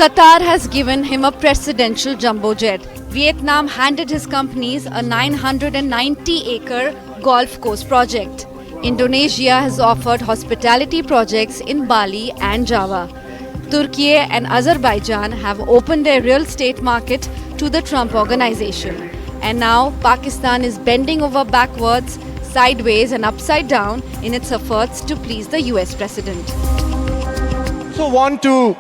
Qatar has given him a presidential jumbo jet. Vietnam handed his companies a 990-acre golf course project. Indonesia has offered hospitality projects in Bali and Java. Turkey and Azerbaijan have opened their real estate market to the Trump Organization. And now Pakistan is bending over backwards, sideways and upside down in its efforts to please the US President. So want to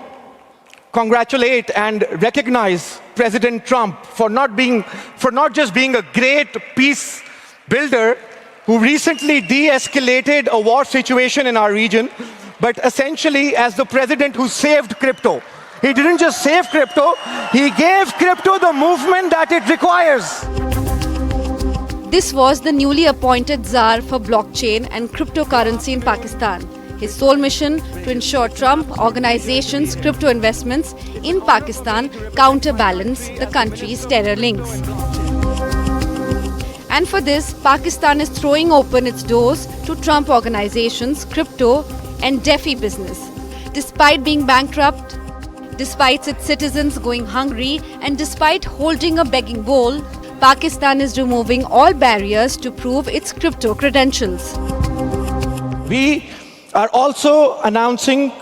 congratulate and recognize President Trump for not just being a great peace builder who recently de-escalated a war situation in our region, but essentially as the president who saved crypto. He didn't just save crypto, he gave crypto the movement that it requires. This was the newly appointed Tsar for blockchain and cryptocurrency in Pakistan. His sole mission to ensure Trump Organization's crypto investments in Pakistan counterbalance the country's terror links. And for this, Pakistan is throwing open its doors to Trump Organization's crypto and DeFi business. Despite being bankrupt, despite its citizens going hungry, and despite holding a begging bowl, Pakistan is removing all barriers to prove its crypto credentials. We are also announcing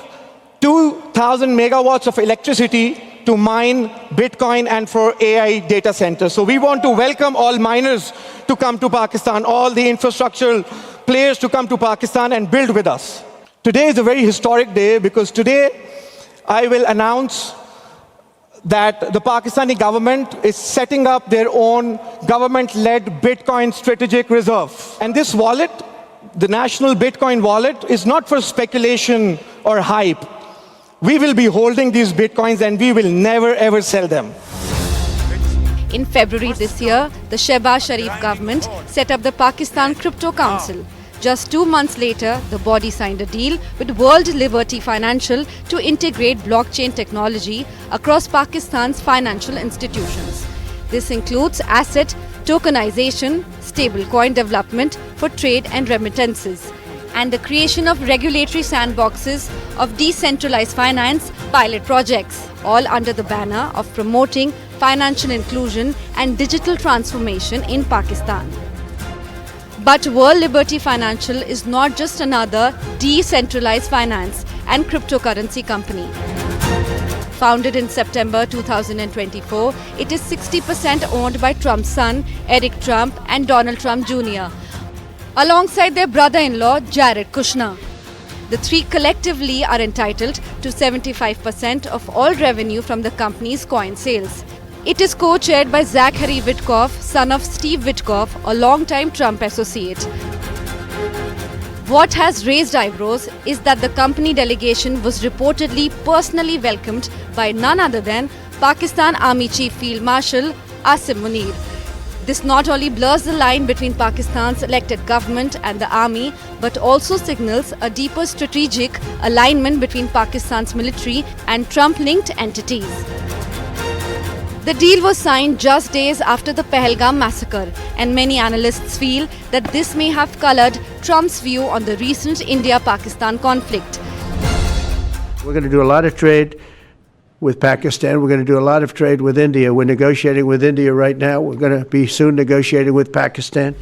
2,000 megawatts of electricity to mine Bitcoin and for AI data centers. So we want to welcome all miners to come to Pakistan, all the infrastructural players to come to Pakistan and build with us. Today is a very historic day because today I will announce that the Pakistani government is setting up their own government-led Bitcoin strategic reserve. And this wallet, the National Bitcoin Wallet, is not for speculation or hype. We will be holding these Bitcoins and we will never ever sell them. In February this year, the Shehbaz Sharif government set up the Pakistan Crypto Council. Just 2 months later, the body signed a deal with World Liberty Financial to integrate blockchain technology across Pakistan's financial institutions. This includes asset tokenization, stablecoin development for trade and remittances, and the creation of regulatory sandboxes of decentralized finance pilot projects, all under the banner of promoting financial inclusion and digital transformation in Pakistan. But World Liberty Financial is not just another decentralized finance and cryptocurrency company. Founded in September 2024, it is 60% owned by Trump's son, Eric Trump, and Donald Trump Jr., alongside their brother-in-law, Jared Kushner. The three collectively are entitled to 75% of all revenue from the company's coin sales. It is co-chaired by Zachary Witkoff, son of Steve Witkoff, a long-time Trump associate. What has raised eyebrows is that the company delegation was reportedly personally welcomed by none other than Pakistan Army Chief Field Marshal Asim Munir. This not only blurs the line between Pakistan's elected government and the army, but also signals a deeper strategic alignment between Pakistan's military and Trump-linked entities. The deal was signed just days after the Pahalgam massacre, and many analysts feel that this may have colored Trump's view on the recent India-Pakistan conflict. We're going to do a lot of trade with Pakistan. We're going to do a lot of trade with India. We're negotiating with India right now. We're going to be soon negotiating with Pakistan.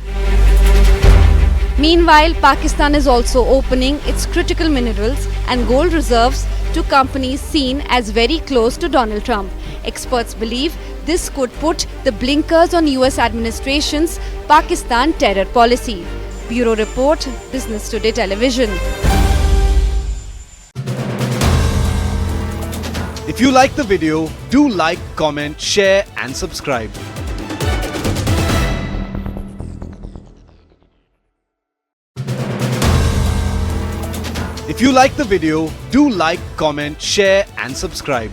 Meanwhile, Pakistan is also opening its critical minerals and gold reserves to companies seen as very close to Donald Trump. Experts believe this could put the blinkers on US administration's Pakistan terror policy. Bureau Report, Business Today Television. If you like the video, do like, comment, share and subscribe. If you like the video, do like, comment, share and subscribe.